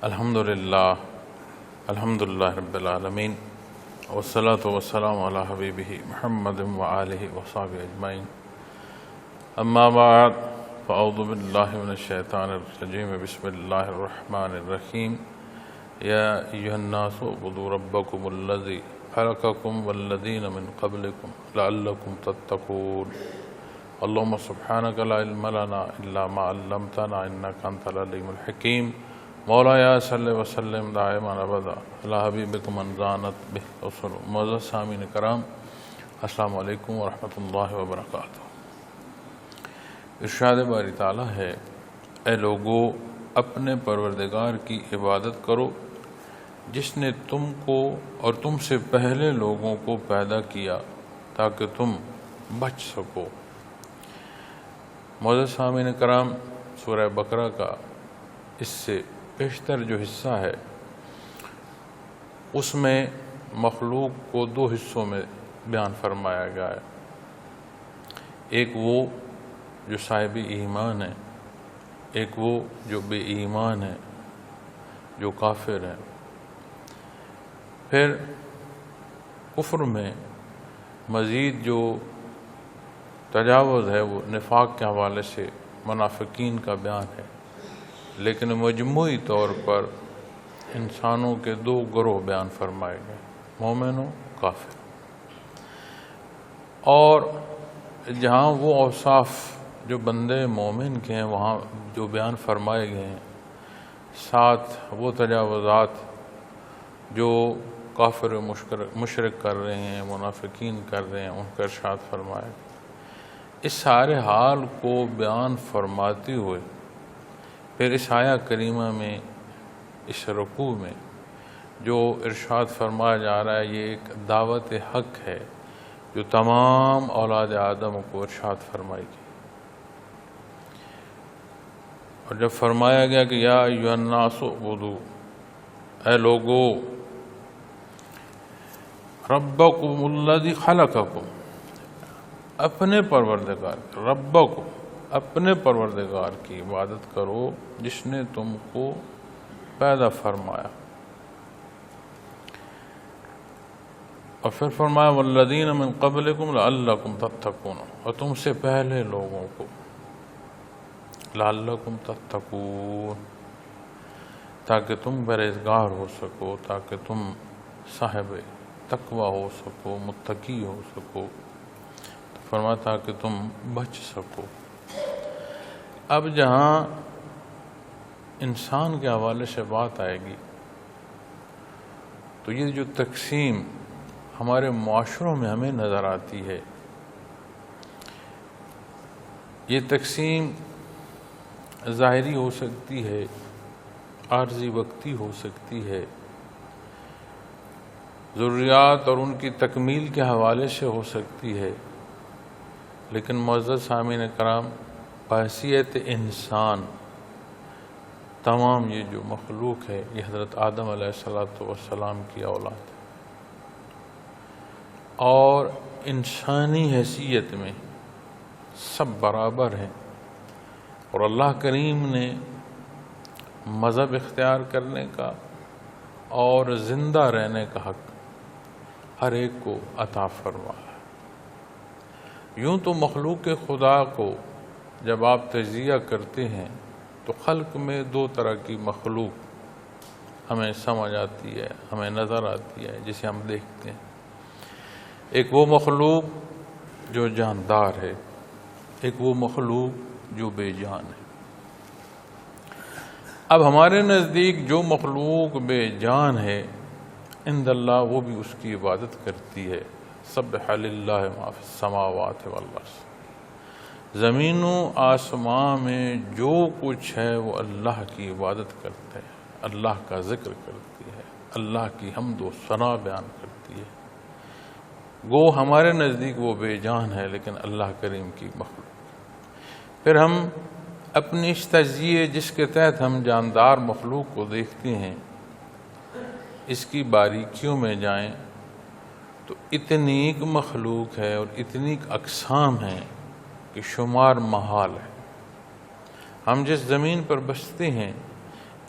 الحمدللہ رب العالمین والصلاة والسلام علی حبیبہ محمد وآلہ وصحبہ اجمعین اما بعد فاعوذ باللہ من الشیطان الرجیم بسم اللہ الرحمن الرحیم یا ایہا الناس اعبدوا ربکم الذی خلقکم والذین من قبلکم لعلکم تتقون اللہم سبحانک لا علم لنا الا ما علمتنا انک انت العلیم الحکیم مولایا صلی وسلم دائما ابدا علی حبیبک من زانت بہ رسول. معزز سامعین کرام، السلام علیکم ورحمۃ اللہ وبرکاتہ. ارشاد باری تعالیٰ ہے، اے لوگو اپنے پروردگار کی عبادت کرو جس نے تم کو اور تم سے پہلے لوگوں کو پیدا کیا تاکہ تم بچ سکو. معزز سامعین کرام، سورہ بقرہ کا اس سے بیشتر جو حصہ ہے اس میں مخلوق کو دو حصوں میں بیان فرمایا گیا ہے. ایک وہ جو صاحب ایمان ہے، ایک وہ جو بے ایمان ہے، جو کافر ہے. پھر کفر میں مزید جو تجاوز ہے وہ نفاق کے حوالے سے منافقین کا بیان ہے، لیکن مجموعی طور پر انسانوں کے دو گروہ بیان فرمائے گئے، مومن و کافر. اور جہاں وہ اوصاف جو بندے مومن کے ہیں وہاں جو بیان فرمائے گئے ہیں، ساتھ وہ تجاوزات جو کافر و مشرک کر رہے ہیں، منافقین کر رہے ہیں، ان کا ارشاد فرمائے گا. اس سارے حال کو بیان فرماتے ہوئے پھر اس آیہ کریمہ میں، اس رکوع میں جو ارشاد فرمایا جا رہا ہے، یہ ایک دعوت حق ہے جو تمام اولاد آدم کو ارشاد فرمائی گئی. اور جب فرمایا گیا کہ یا ایھا الناس اعبدوا، اے لوگو ربکم الذی خلقکم، اپنے پروردگار ربکم، اپنے پروردگار کی عبادت کرو جس نے تم کو پیدا فرمایا. اور پھر فرمایا والذین من قبلکم لعلکم تتقون، اور تم سے پہلے لوگوں کو لعلکم تتقون، تاکہ تم پرہیزگار ہو سکو، تاکہ تم صاحب تقوی ہو سکو، متقی ہو سکو. تو فرمایا تاکہ تم بچ سکو. اب جہاں انسان کے حوالے سے بات آئے گی تو یہ جو تقسیم ہمارے معاشروں میں ہمیں نظر آتی ہے، یہ تقسیم ظاہری ہو سکتی ہے، عارضی وقتی ہو سکتی ہے، ضروریات اور ان کی تکمیل کے حوالے سے ہو سکتی ہے. لیکن معزز سامعین کرام، بحیثیت انسان تمام یہ جو مخلوق ہے یہ حضرت آدم علیہ السلام کی اولاد ہے، اور انسانی حیثیت میں سب برابر ہیں. اور اللہ کریم نے مذہب اختیار کرنے کا اور زندہ رہنے کا حق ہر ایک کو عطا فرمایا. یوں تو مخلوق خدا کو جب آپ تجزیہ کرتے ہیں تو خلق میں دو طرح کی مخلوق ہمیں سمجھ آتی ہے، ہمیں نظر آتی ہے، جسے ہم دیکھتے ہیں. ایک وہ مخلوق جو جاندار ہے، ایک وہ مخلوق جو بے جان ہے. اب ہمارے نزدیک جو مخلوق بے جان ہے، عند اللہ وہ بھی اس کی عبادت کرتی ہے. سبح للہ ما فی السماوات والارض، زمین و آسمان میں جو کچھ ہے وہ اللہ کی عبادت کرتے ہیں، اللہ کا ذکر کرتی ہے، اللہ کی حمد و ثنا بیان کرتی ہے. گو ہمارے نزدیک وہ بے جان ہے، لیکن اللہ کریم کی مخلوق. پھر ہم اپنی اس تجزیے جس کے تحت ہم جاندار مخلوق کو دیکھتے ہیں، اس کی باریکیوں میں جائیں تو اتنی مخلوق ہے اور اتنی اقسام ہیں کہ شمار محال ہے. ہم جس زمین پر بستے ہیں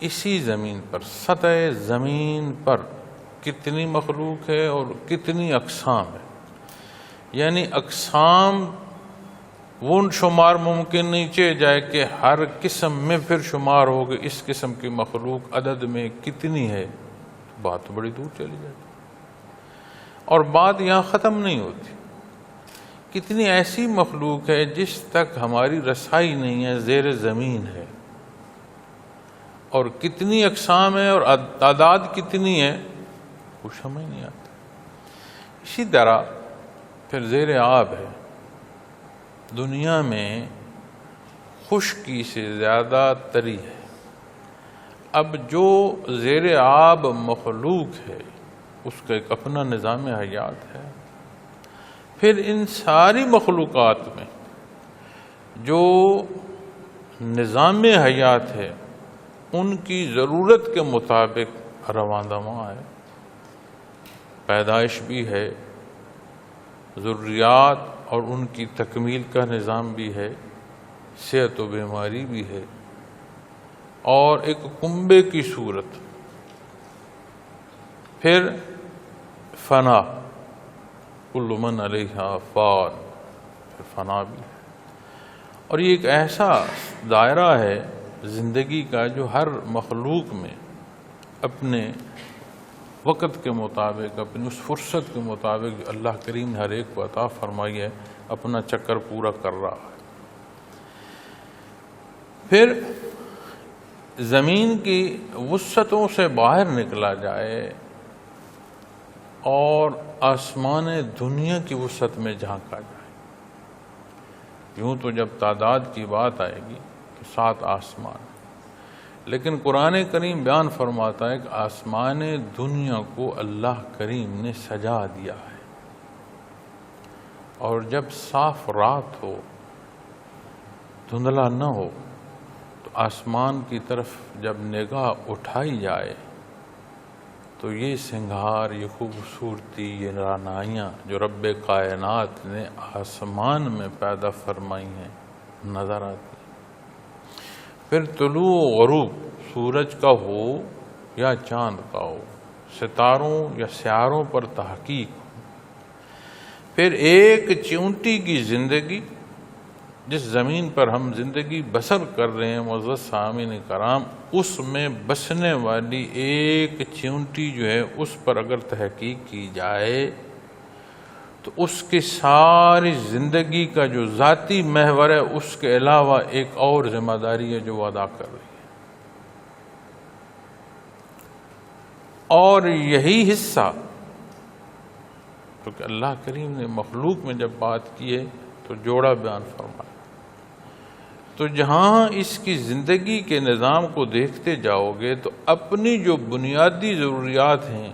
اسی زمین پر، سطح زمین پر کتنی مخلوق ہے اور کتنی اقسام ہے. یعنی اقسام وہ شمار ممکن نہیں چاہے جائے کہ ہر قسم میں پھر شمار ہو کہ اس قسم کی مخلوق عدد میں کتنی ہے. بات تو بڑی دور چلی جاتی اور بات یہاں ختم نہیں ہوتی. کتنی ایسی مخلوق ہے جس تک ہماری رسائی نہیں ہے، زیر زمین ہے، اور کتنی اقسام ہے اور تعداد کتنی ہے کچھ سمجھ نہیں آتا. اسی طرح پھر زیر آب ہے. دنیا میں خشکی سے زیادہ تری ہے. اب جو زیر آب مخلوق ہے اس کا ایک اپنا نظام حیات ہے. پھر ان ساری مخلوقات میں جو نظام حیات ہے ان کی ضرورت کے مطابق رواں دواں ہے. پیدائش بھی ہے، ذریات اور ان کی تکمیل کا نظام بھی ہے، صحت و بیماری بھی ہے، اور ایک کنبے کی صورت. پھر فنا، کل من علیہا فان، پھر فنا بھی ہے. اور یہ ایک ایسا دائرہ ہے زندگی کا جو ہر مخلوق میں اپنے وقت کے مطابق، اپنی اس فرصت کے مطابق جو اللہ کریم نے ہر ایک کو عطا فرمائی ہے اپنا چکر پورا کر رہا ہے. پھر زمین کی وسعتوں سے باہر نکلا جائے اور آسمان دنیا کی وسعت میں جھانکا جائے. یوں تو جب تعداد کی بات آئے گی تو 7 آسمان، لیکن قرآن کریم بیان فرماتا ہے کہ آسمان دنیا کو اللہ کریم نے سجا دیا ہے. اور جب صاف رات ہو، دھندلا نہ ہو، تو آسمان کی طرف جب نگاہ اٹھائی جائے تو یہ سنگھار، یہ خوبصورتی، یہ رعنائیاں جو رب کائنات نے آسمان میں پیدا فرمائی ہیں نظر آتی. پھر طلوع و غروب سورج کا ہو یا چاند کا ہو، ستاروں یا سیاروں پر تحقیق ہو. پھر ایک چیونٹی کی زندگی، جس زمین پر ہم زندگی بسر کر رہے ہیں معزز سامعین کرام، اس میں بسنے والی ایک چیونٹی جو ہے اس پر اگر تحقیق کی جائے تو اس کی ساری زندگی کا جو ذاتی محور ہے اس کے علاوہ ایک اور ذمہ داری ہے جو وہ ادا کر رہی ہے. اور یہی حصہ، کیونکہ اللہ کریم نے مخلوق میں جب بات کی ہے تو جوڑا بیان فرمایا. تو جہاں اس کی زندگی کے نظام کو دیکھتے جاؤ گے تو اپنی جو بنیادی ضروریات ہیں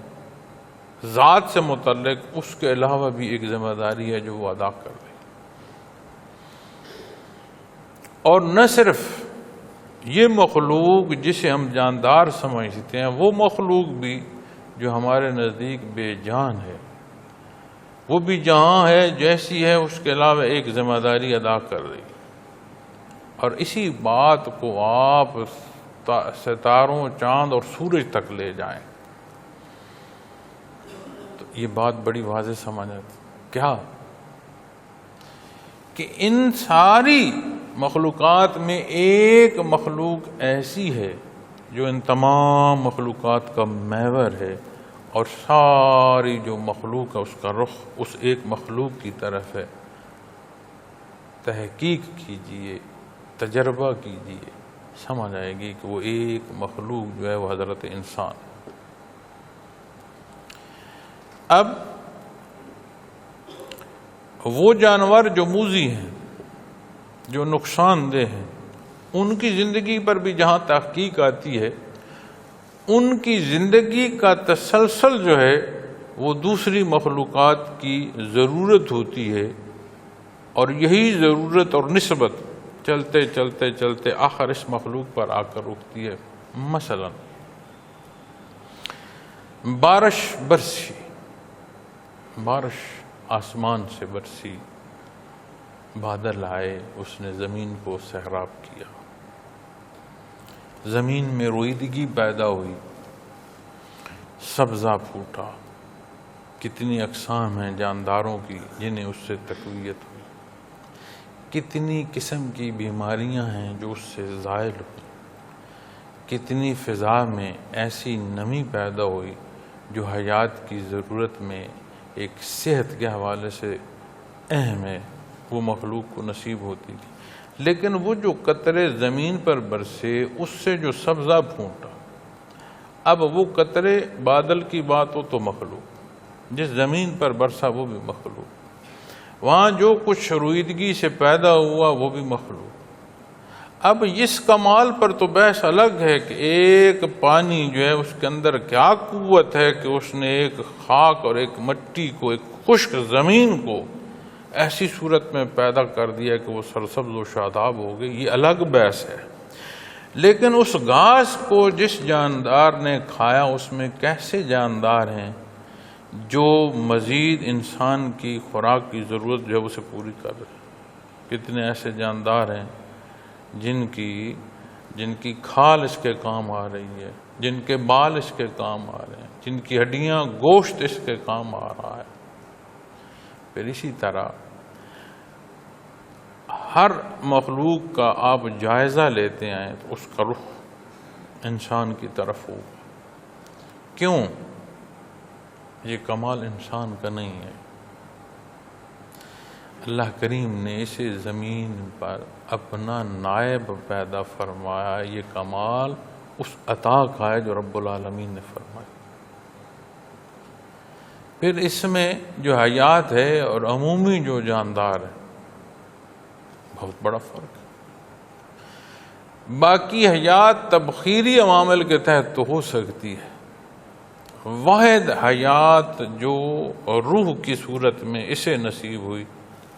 ذات سے متعلق، اس کے علاوہ بھی ایک ذمہ داری ہے جو وہ ادا کر رہے ہیں. اور نہ صرف یہ مخلوق جسے ہم جاندار سمجھتے ہیں، وہ مخلوق بھی جو ہمارے نزدیک بے جان ہے، وہ بھی جہاں ہے جیسی ہے اس کے علاوہ ایک ذمہ داری ادا کر رہی ہے. اور اسی بات کو آپ ستاروں، چاند اور سورج تک لے جائیں تو یہ بات بڑی واضح سمجھ آتی. کیا کہ ان ساری مخلوقات میں ایک مخلوق ایسی ہے جو ان تمام مخلوقات کا محور ہے، اور ساری جو مخلوق ہے اس کا رخ اس ایک مخلوق کی طرف ہے. تحقیق کیجئے، تجربہ کیجئے، سمجھ آئے گی کہ وہ ایک مخلوق جو ہے وہ حضرت انسان. اب وہ جانور جو موذی ہیں، جو نقصان دہ ہیں، ان کی زندگی پر بھی جہاں تحقیق آتی ہے، ان کی زندگی کا تسلسل جو ہے وہ دوسری مخلوقات کی ضرورت ہوتی ہے، اور یہی ضرورت اور نسبت چلتے چلتے چلتے آخر اس مخلوق پر آ کر رکتی ہے. مثلا بارش برسی، بارش آسمان سے برسی، بادل آئے، اس نے زمین کو سیراب کیا. زمین میں رویدگی پیدا ہوئی، سبزہ پھوٹا، کتنی اقسام ہیں جانداروں کی جنہیں اس سے تقویت ہوئی، کتنی قسم کی بیماریاں ہیں جو اس سے زائل ہوئی، کتنی فضا میں ایسی نمی پیدا ہوئی جو حیات کی ضرورت میں ایک صحت کے حوالے سے اہم ہے، وہ مخلوق کو نصیب ہوتی تھی۔ لیکن وہ جو قطرے زمین پر برسے اس سے جو سبزہ پھوٹا، اب وہ قطرے بادل کی بات ہو تو مخلوق، جس زمین پر برسا وہ بھی مخلوق، وہاں جو کچھ رویدگی سے پیدا ہوا وہ بھی مخلوق۔ اب اس کمال پر تو بحث الگ ہے کہ ایک پانی جو ہے اس کے اندر کیا قوت ہے کہ اس نے ایک خاک اور ایک مٹی کو، ایک خشک زمین کو ایسی صورت میں پیدا کر دیا کہ وہ سرسبز و شاداب ہو گئی، یہ الگ بحث ہے۔ لیکن اس گھاس کو جس جاندار نے کھایا اس میں کیسے جاندار ہیں جو مزید انسان کی خوراک کی ضرورت جو ہے اسے پوری کر رہے ہیں۔ کتنے ایسے جاندار ہیں جن کی کھال اس کے کام آ رہی ہے، جن کے بال اس کے کام آ رہے ہیں، جن کی ہڈیاں گوشت اس کے کام آ رہا ہے۔ پھر اسی طرح ہر مخلوق کا آپ جائزہ لیتے ہیں تو اس کا رخ انسان کی طرف ہوگا۔ کیوں؟ یہ کمال انسان کا نہیں ہے، اللہ کریم نے اسے زمین پر اپنا نائب پیدا فرمایا، یہ کمال اس عطا کا ہے جو رب العالمین نے فرمایا۔ پھر اس میں جو حیات ہے اور عمومی جو جاندار ہے بہت بڑا فرق ہے۔ باقی حیات تبخیری عوامل کے تحت تو ہو سکتی ہے، واحد حیات جو روح کی صورت میں اسے نصیب ہوئی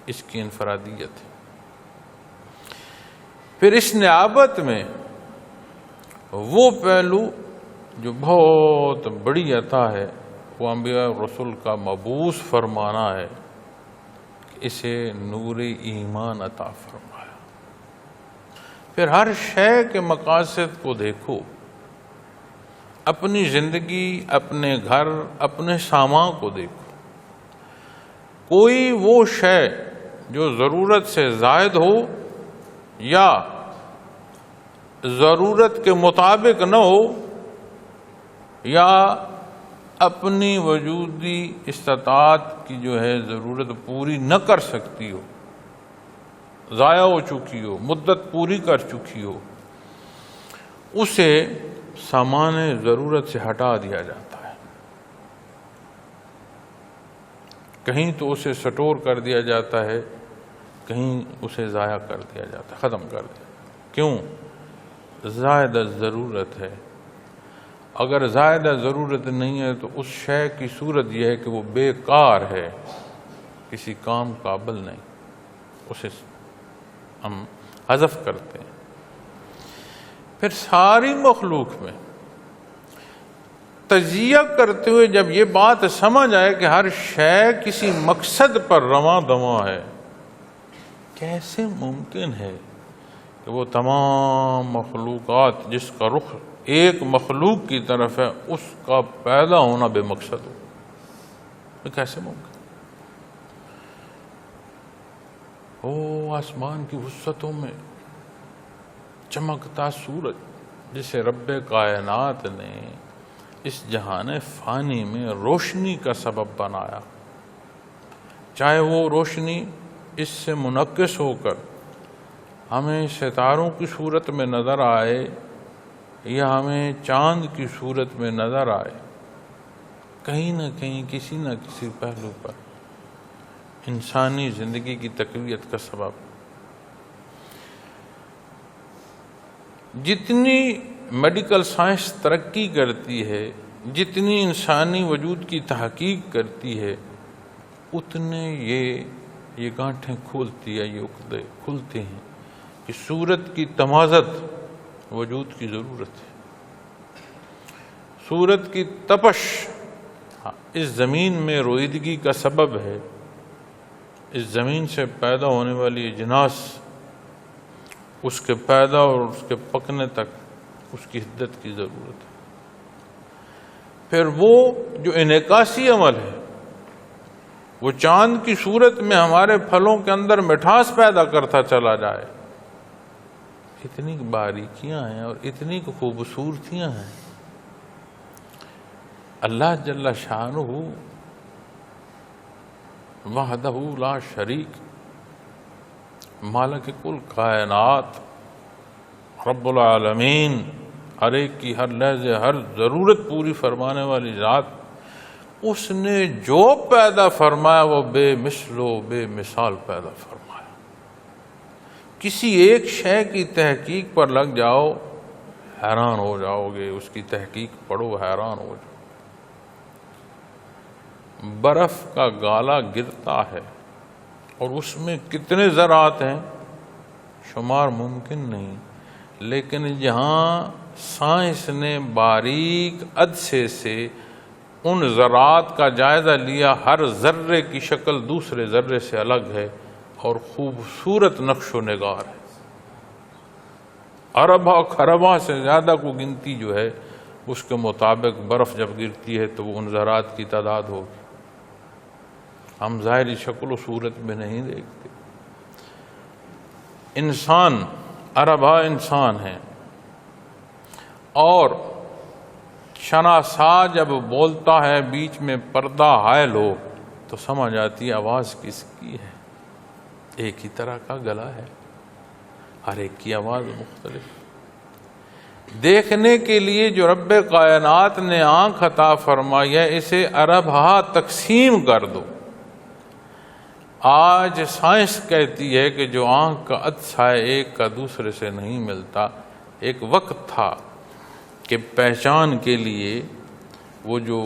اس کی انفرادیت ہے۔ پھر اس نعابت میں وہ پہلو جو بہت بڑی عطا ہے وہ انبیاء رسول کا مبعوث فرمانا ہے کہ اسے نور ایمان عطا فرمایا۔ پھر ہر شے کے مقاصد کو دیکھو، اپنی زندگی، اپنے گھر، اپنے سامان کو دیکھو، کوئی وہ شے جو ضرورت سے زائد ہو یا ضرورت کے مطابق نہ ہو یا اپنی وجودی استطاعت کی جو ہے ضرورت پوری نہ کر سکتی ہو، ضائع ہو چکی ہو، مدت پوری کر چکی ہو، اسے سامان ضرورت سے ہٹا دیا جاتا ہے۔ کہیں تو اسے سٹور کر دیا جاتا ہے، کہیں اسے ضائع کر دیا جاتا ہے، ختم کر دیا۔ کیوں؟ زائدہ ضرورت ہے۔ اگر زائدہ ضرورت نہیں ہے تو اس شے کی صورت یہ ہے کہ وہ بیکار ہے، کسی کام قابل نہیں، اسے ہم حذف کرتے ہیں۔ پھر ساری مخلوق میں تجزیہ کرتے ہوئے جب یہ بات سمجھ آئے کہ ہر شے کسی مقصد پر رواں دواں ہے، کیسے ممکن ہے کہ وہ تمام مخلوقات جس کا رخ ایک مخلوق کی طرف ہے اس کا پیدا ہونا بے مقصد ہو؟ یہ کیسے ممکن؟ آسمان کی وسعتوں میں چمکتا سورج جسے رب کائنات نے اس جہان فانی میں روشنی کا سبب بنایا، چاہے وہ روشنی اس سے منعکس ہو کر ہمیں ستاروں کی صورت میں نظر آئے یا ہمیں چاند کی صورت میں نظر آئے، کہیں نہ کہیں کسی نہ کسی پہلو پر انسانی زندگی کی تقویت کا سبب۔ جتنی میڈیکل سائنس ترقی کرتی ہے، جتنی انسانی وجود کی تحقیق کرتی ہے، اتنے یہ گانٹھیں کھولتی ہے، یہ عقدے کھلتے ہیں کہ صورت کی تمازت وجود کی ضرورت ہے۔ صورت کی تپش اس زمین میں رویدگی کا سبب ہے۔ اس زمین سے پیدا ہونے والی اجناس اس کے پیدا اور اس کے پکنے تک اس کی حدت کی ضرورت ہے۔ پھر وہ جو انعکاسی عمل ہے، وہ چاند کی صورت میں ہمارے پھلوں کے اندر مٹھاس پیدا کرتا چلا جائے، اتنی باریکیاں ہیں اور اتنی خوبصورتیاں ہیں۔ اللہ جل شانہ وحدہ لا شریک، مالک کل کائنات، رب العالمین، ہر ایک کی ہر لحظے ہر ضرورت پوری فرمانے والی ذات، اس نے جو پیدا فرمایا وہ بے مثل و بے مثال پیدا فرمایا۔ کسی ایک شے کی تحقیق پر لگ جاؤ حیران ہو جاؤ گے، اس کی تحقیق پڑھو حیران ہو جاؤ۔ برف کا گالا گرتا ہے اور اس میں کتنے ذرات ہیں شمار ممکن نہیں، لیکن جہاں سائنس نے باریک عدسے سے ان ذرات کا جائزہ لیا، ہر ذرے کی شکل دوسرے ذرے سے الگ ہے اور خوبصورت نقش و نگار ہے۔ ارباں خرباں سے زیادہ کو گنتی جو ہے اس کے مطابق برف جب گرتی ہے تو وہ ان ذرات کی تعداد ہوگی، ہم ظاہری شکل و صورت میں نہیں دیکھتے۔ انسان اربا انسان ہیں، اور شناسا جب بولتا ہے بیچ میں پردہ حائل ہو تو سمجھ آتی ہے آواز کس کی ہے۔ ایک ہی طرح کا گلا ہے، ہر ایک کی آواز مختلف۔ دیکھنے کے لیے جو رب کائنات نے آنکھ عطا فرمائی ہے، اسے اربھا تقسیم کر دو۔ آج سائنس کہتی ہے کہ جو آنکھ کا عدسہ ہے ایک کا دوسرے سے نہیں ملتا۔ ایک وقت تھا کہ پہچان کے لیے وہ جو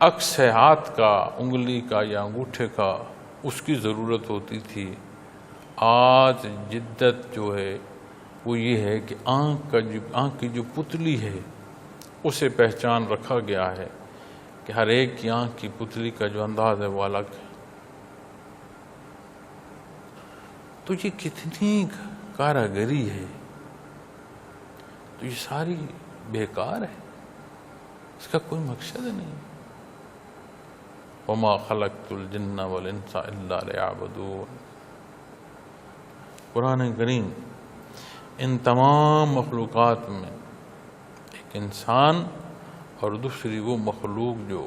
عکس ہے ہاتھ کا، انگلی کا یا انگوٹھے کا، اس کی ضرورت ہوتی تھی۔ آج جدت جو ہے وہ یہ ہے کہ آنکھ کی جو پتلی ہے اسے پہچان رکھا گیا ہے کہ ہر ایک کی آنکھ کی پتلی کا جو انداز ہے وہ الگ ہے۔ تو یہ کتنی کاراگری ہے، تو یہ ساری بیکار ہے، اس کا کوئی مقصد نہیں۔ وَمَا خَلَقْتُ الْجِنَّ وَالْإِنسَ إِلَّا لِيَعْبُدُونِ۔ قرآن کریم ان تمام مخلوقات میں ایک انسان اور دوسری وہ مخلوق جو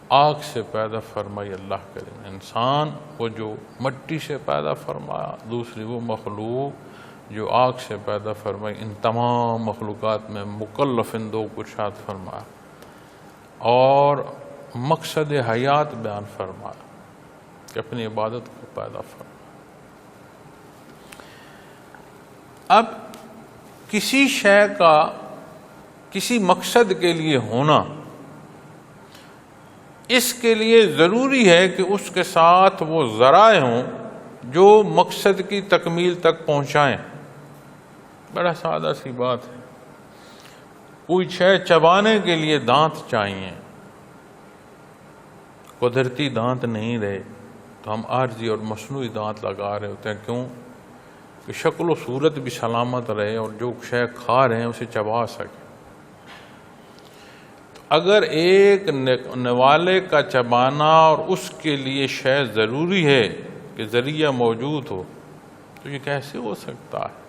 آگ سے پیدا فرمائی اللہ کریم، انسان وہ جو مٹی سے پیدا فرمایا، دوسری وہ مخلوق جو آگ سے پیدا فرمائی، ان تمام مخلوقات میں مکلف ان دو کو ارشاد فرمایا اور مقصد حیات بیان فرمایا کہ اپنی عبادت کو پیدا فرمایا۔ اب کسی شے کا کسی مقصد کے لیے ہونا، اس کے لیے ضروری ہے کہ اس کے ساتھ وہ ذرائع ہوں جو مقصد کی تکمیل تک پہنچائیں۔ بڑا سادہ سی بات ہے، کوئی شے چبانے کے لیے دانت چاہیے، قدرتی دانت نہیں رہے تو ہم عارضی اور مصنوعی دانت لگا رہے ہوتے ہیں۔ کیوں؟ کہ شکل و صورت بھی سلامت رہے اور جو شے کھا رہے ہیں اسے چبا سکے۔ اگر ایک نوالے کا چبانا اور اس کے لیے شے ضروری ہے کہ ذریعہ موجود ہو، تو یہ کیسے ہو سکتا ہے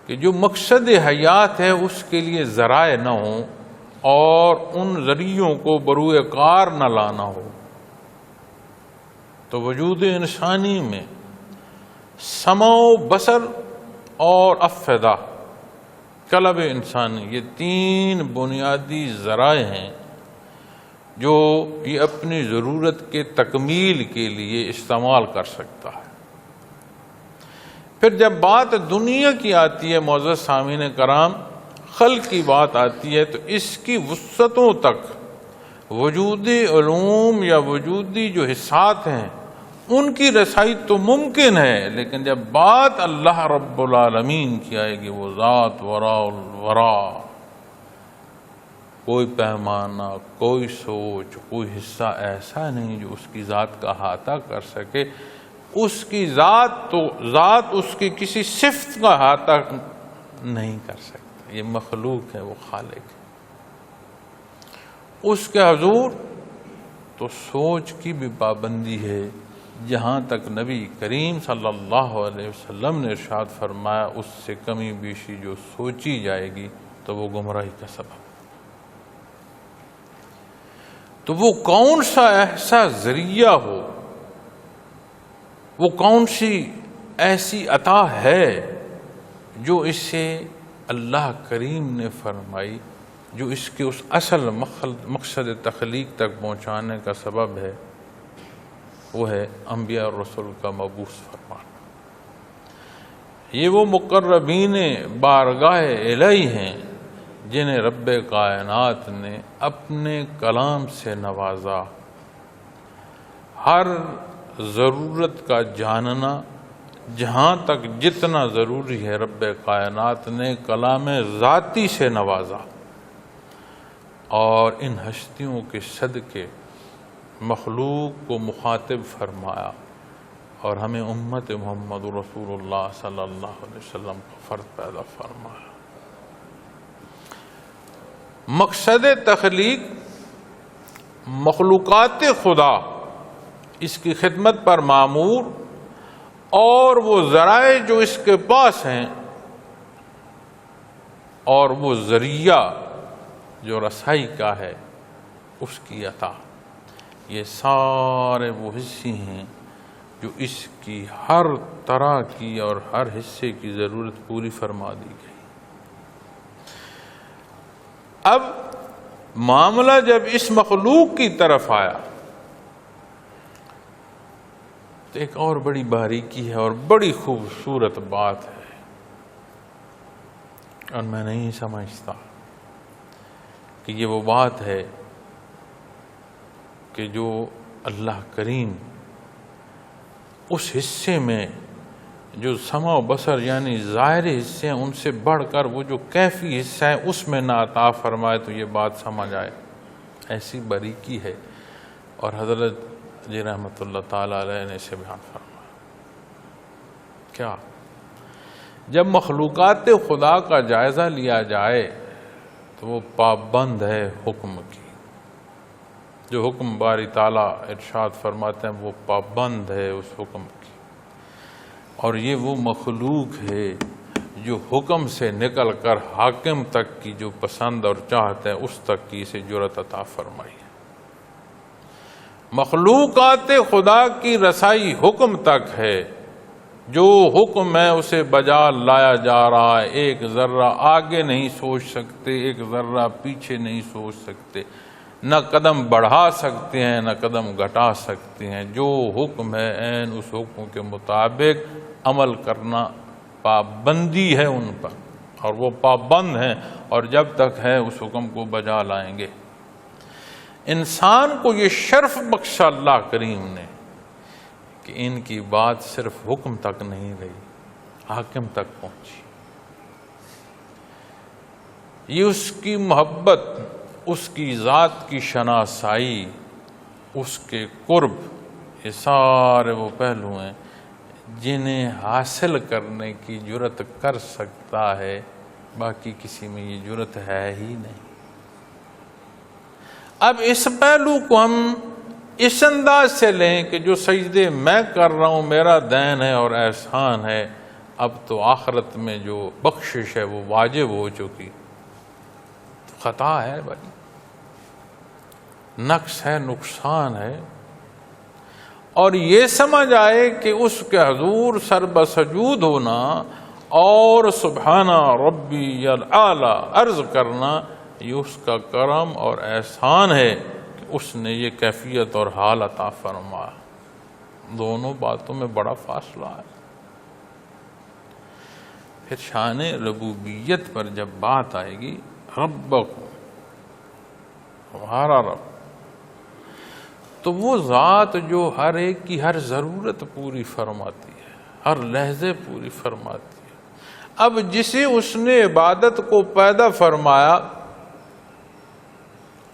کہ جو مقصد حیات ہے اس کے لیے ذرائع نہ ہوں اور ان ذریعوں کو بروئے کار نہ لانا ہو؟ تو وجود انسانی میں سمع و بصر اور افئدہ، قلب انسانی، یہ تین بنیادی ذرائع ہیں جو یہ اپنی ضرورت کے تکمیل کے لیے استعمال کر سکتا ہے۔ پھر جب بات دنیا کی آتی ہے معزز سامعین کرام، خلق کی بات آتی ہے، تو اس کی وسعتوں تک وجودی علوم یا وجودی جو حصات ہیں ان کی رسائی تو ممکن ہے، لیکن جب بات اللہ رب العالمین کی آئے گی، وہ ذات وراء الورا، کوئی پیمانہ، کوئی سوچ، کوئی حصہ ایسا نہیں جو اس کی ذات کا احاطہ کر سکے۔ اس کی ذات تو ذات اس کی کسی صفت کا احاطہ نہیں کر سکتا، یہ مخلوق ہے، وہ خالق ہے۔ اس کے حضور تو سوچ کی بھی پابندی ہے، جہاں تک نبی کریم صلی اللہ علیہ وسلم نے ارشاد فرمایا اس سے کمی بیشی جو سوچی جائے گی تو وہ گمراہی کا سبب۔ تو وہ کون سا ایسا ذریعہ ہو، وہ کون سی ایسی عطا ہے جو اس سے اللہ کریم نے فرمائی، جو اس کے اس اصل مقصد تخلیق تک پہنچانے کا سبب ہے، وہ ہے انبیاء اور رسول کا مبعوث فرمانا۔ یہ وہ مقربین بارگاہ الہی ہیں جنہیں رب کائنات نے اپنے کلام سے نوازا۔ ہر ضرورت کا جاننا جہاں تک جتنا ضروری ہے رب کائنات نے کلام ذاتی سے نوازا، اور ان ہستیوں کے صدقے مخلوق کو مخاطب فرمایا، اور ہمیں امت محمد رسول اللہ صلی اللہ علیہ وسلم کا فرد پیدا فرمایا۔ مقصد تخلیق مخلوقات خدا اس کی خدمت پر مامور، اور وہ ذرائع جو اس کے پاس ہیں، اور وہ ذریعہ جو رسائی کا ہے اس کی عطا، یہ سارے وہ حصے ہیں جو اس کی ہر طرح کی اور ہر حصے کی ضرورت پوری فرما دی گئی۔ اب معاملہ جب اس مخلوق کی طرف آیا تو ایک اور بڑی باریکی ہے اور بڑی خوبصورت بات ہے، اور میں نہیں سمجھتا کہ یہ وہ بات ہے کہ جو اللہ کریم اس حصے میں جو سمع و بصر یعنی ظاہری حصے ہیں ان سے بڑھ کر وہ جو کیفی حصہ ہے اس میں نہ عطا فرمائے تو یہ بات سمجھ آئے، ایسی باریکی ہے۔ اور حضرت جی رحمۃ اللہ تعالیٰ علیہ نے اسے بیان فرمایا۔ کیا؟ جب مخلوقات خدا کا جائزہ لیا جائے تو وہ پابند ہے حکم کی، جو حکم باری تعالیٰ ارشاد فرماتے ہیں وہ پابند ہے اس حکم کی، اور یہ وہ مخلوق ہے جو حکم سے نکل کر حاکم تک کی جو پسند اور چاہت ہے اس تک کی اسے جرأت عطا فرمائی ہے۔ مخلوقات خدا کی رسائی حکم تک ہے، جو حکم ہے اسے بجا لایا جا رہا ہے، ایک ذرہ آگے نہیں سوچ سکتے، ایک ذرہ پیچھے نہیں سوچ سکتے، نہ قدم بڑھا سکتے ہیں نہ قدم گھٹا سکتے ہیں۔ جو حکم ہے عین اس حکم کے مطابق عمل کرنا پابندی ہے ان پر، اور وہ پابند ہیں اور جب تک ہے اس حکم کو بجا لائیں گے۔ انسان کو یہ شرف بخشا اللہ کریم نے کہ ان کی بات صرف حکم تک نہیں رہی، حاکم تک پہنچی۔ یہ اس کی محبت، اس کی ذات کی شناسائی، اس کے قرب، یہ سارے وہ پہلو ہیں جنہیں حاصل کرنے کی جرأت کر سکتا ہے، باقی کسی میں یہ جرأت ہے ہی نہیں۔ اب اس پہلو کو ہم اس انداز سے لیں کہ جو سجدے میں کر رہا ہوں میرا دین ہے اور احسان ہے، اب تو آخرت میں جو بخشش ہے وہ واجب ہو چکی، خطا ہے بھائی، نقص ہے، نقصان ہے۔ اور یہ سمجھ آئے کہ اس کے حضور سر بسجود ہونا اور سبحانہ ربی الاعلی عرض کرنا یہ اس کا کرم اور احسان ہے کہ اس نے یہ کیفیت اور حال عطا فرمایا۔ دونوں باتوں میں بڑا فاصلہ ہے۔ پھر شان ربوبیت پر جب بات آئے گی، ربکم، ہمارا رب، تو وہ ذات جو ہر ایک کی ہر ضرورت پوری فرماتی ہے، ہر لحظے پوری فرماتی ہے۔ اب جسے اس نے عبادت کو پیدا فرمایا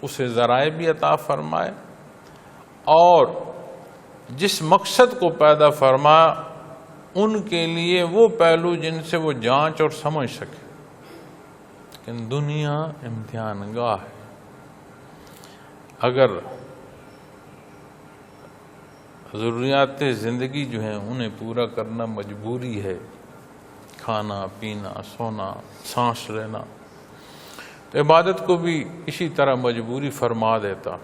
اسے ذرائع بھی عطا فرمائے، اور جس مقصد کو پیدا فرمایا ان کے لیے وہ پہلو جن سے وہ جانچ اور سمجھ سکے۔ لیکن دنیا امتحان گاہ ہے. اگر ضروریات زندگی جو ہیں انہیں پورا کرنا مجبوری ہے، کھانا پینا سونا سانس لینا، تو عبادت کو بھی اسی طرح مجبوری فرما دیتا.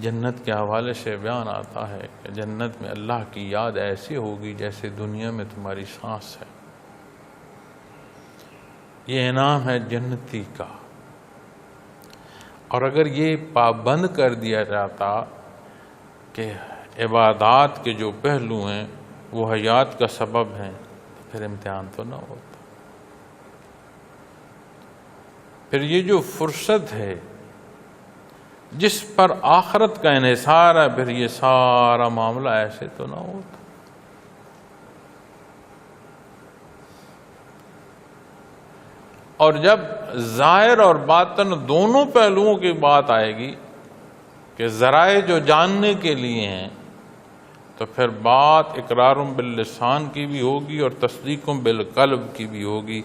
جنت کے حوالے سے بیان آتا ہے کہ جنت میں اللہ کی یاد ایسی ہوگی جیسے دنیا میں تمہاری سانس ہے. یہ انعام ہے جنتی کا. اور اگر یہ پابند کر دیا جاتا کہ عبادات کے جو پہلو ہیں وہ حیات کا سبب ہیں، تو پھر امتحان تو نہ ہوتا. پھر یہ جو فرصت ہے جس پر آخرت کا انحصار ہے، پھر یہ سارا معاملہ ایسے تو نہ ہوتا. اور جب ظاہر اور باطن دونوں پہلوؤں کی بات آئے گی کہ ذرائع جو جاننے کے لیے ہیں، تو پھر بات اقرار باللسان کی بھی ہوگی اور تصدیق بالقلب کی بھی ہوگی.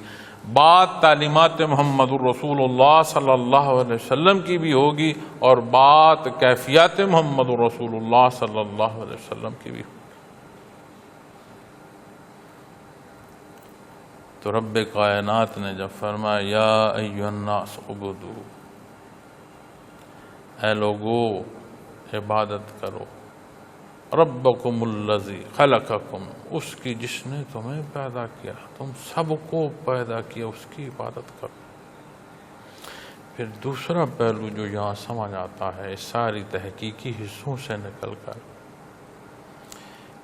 بات تعلیمات محمد الرسول اللہ صلی اللہ علیہ وسلم کی بھی ہوگی اور بات کیفیات محمد الرسول اللہ صلی اللہ علیہ وسلم کی بھی ہوگی. تو رب کائنات نے جب فرمایا یا ایھا الناس اعبدوا، اے لوگو عبادت کرو، ربکم الذی خلقکم، اس کی جس نے تمہیں پیدا کیا، تم سب کو پیدا کیا، اس کی عبادت کرو. پھر دوسرا پہلو جو یہاں سمجھ آتا ہے اس ساری تحقیقی حصوں سے نکل کر،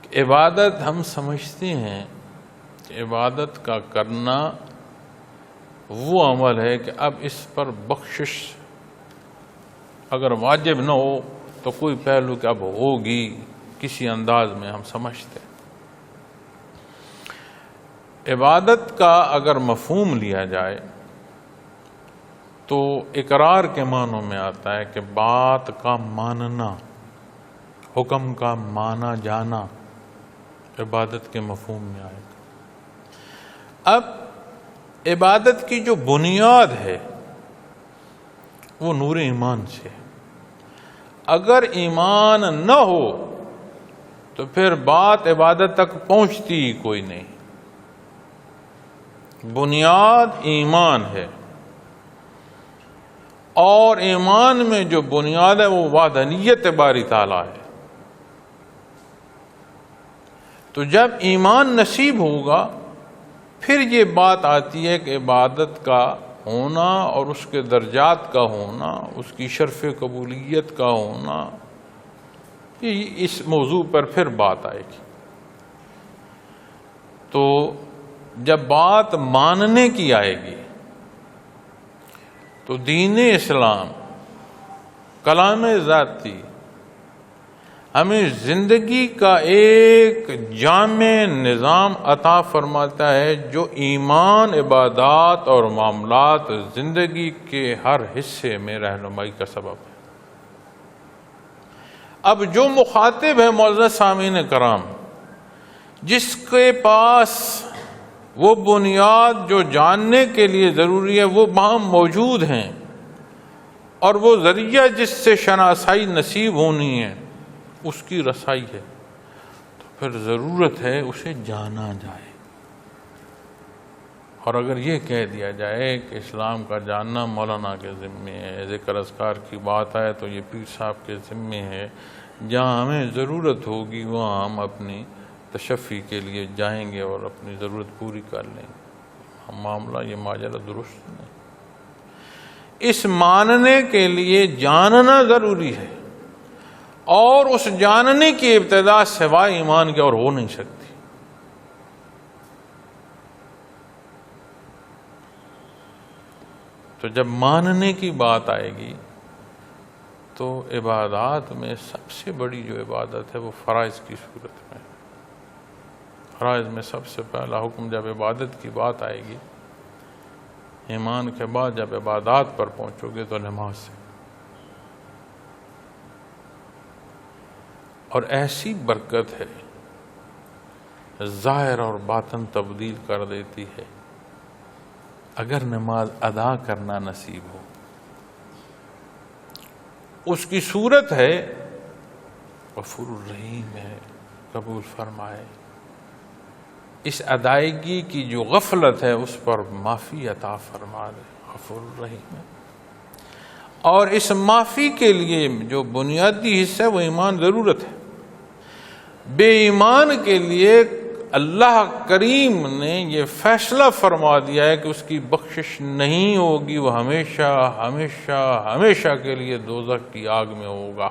کہ عبادت ہم سمجھتے ہیں کہ عبادت کا کرنا وہ عمل ہے کہ اب اس پر بخشش اگر واجب نہ ہو تو کوئی پہلو کہ اب ہوگی، کسی انداز میں ہم سمجھتے ہیں. عبادت کا اگر مفہوم لیا جائے تو اقرار کے معنوں میں آتا ہے کہ بات کا ماننا، حکم کا مانا جانا عبادت کے مفہوم میں آئے گا. اب عبادت کی جو بنیاد ہے وہ نور ایمان سے. اگر ایمان نہ ہو تو پھر بات عبادت تک پہنچتی ہی کوئی نہیں. بنیاد ایمان ہے، اور ایمان میں جو بنیاد ہے وہ وحدانیت باری تعالیٰ ہے. تو جب ایمان نصیب ہوگا پھر یہ بات آتی ہے کہ عبادت کا ہونا اور اس کے درجات کا ہونا، اس کی شرف قبولیت کا ہونا، اس موضوع پر پھر بات آئے گی. تو جب بات ماننے کی آئے گی تو دین اسلام کلام ذاتی ہمیں زندگی کا ایک جامع نظام عطا فرماتا ہے جو ایمان، عبادات اور معاملات زندگی کے ہر حصے میں رہنمائی کا سبب ہے. اب جو مخاطب ہے معزز سامعین کرام، جس کے پاس وہ بنیاد جو جاننے کے لیے ضروری ہے وہ وہاں موجود ہیں، اور وہ ذریعہ جس سے شناسائی نصیب ہونی ہے اس کی رسائی ہے، تو پھر ضرورت ہے اسے جانا جائے. اور اگر یہ کہہ دیا جائے کہ اسلام کا جاننا مولانا کے ذمے ہے، ذکر اذکار کی بات آئے تو یہ پیر صاحب کے ذمے ہے، جہاں ہمیں ضرورت ہوگی وہاں ہم اپنی تشفی کے لیے جائیں گے اور اپنی ضرورت پوری کر لیں گے. معاملہ یہ ماجرا درست نہیں. اس ماننے کے لیے جاننا ضروری ہے، اور اس جاننے کی ابتدا سوائے ایمان کے اور ہو نہیں سکتی. تو جب ماننے کی بات آئے گی تو عبادات میں سب سے بڑی جو عبادت ہے وہ فرائض کی صورت میں. فرائض میں سب سے پہلا حکم جب عبادت کی بات آئے گی، ایمان کے بعد جب عبادات پر پہنچو گے تو نماز سے. اور ایسی برکت ہے ظاہر اور باطن تبدیل کر دیتی ہے. اگر نماز ادا کرنا نصیب ہو، اس کی صورت ہے غفور الرحیم ہے، قبول فرمائے۔ اس ادائیگی کی جو غفلت ہے اس پر معافی عطا فرما دے، غفور الرحیم ہے۔ اور اس معافی کے لیے جو بنیادی حصہ ہے وہ ایمان ضرورت ہے۔ بے ایمان کے لیے اللہ کریم نے یہ فیصلہ فرما دیا ہے کہ اس کی بخشش نہیں ہوگی، وہ ہمیشہ ہمیشہ ہمیشہ کے لیے دوزخ کی آگ میں ہوگا۔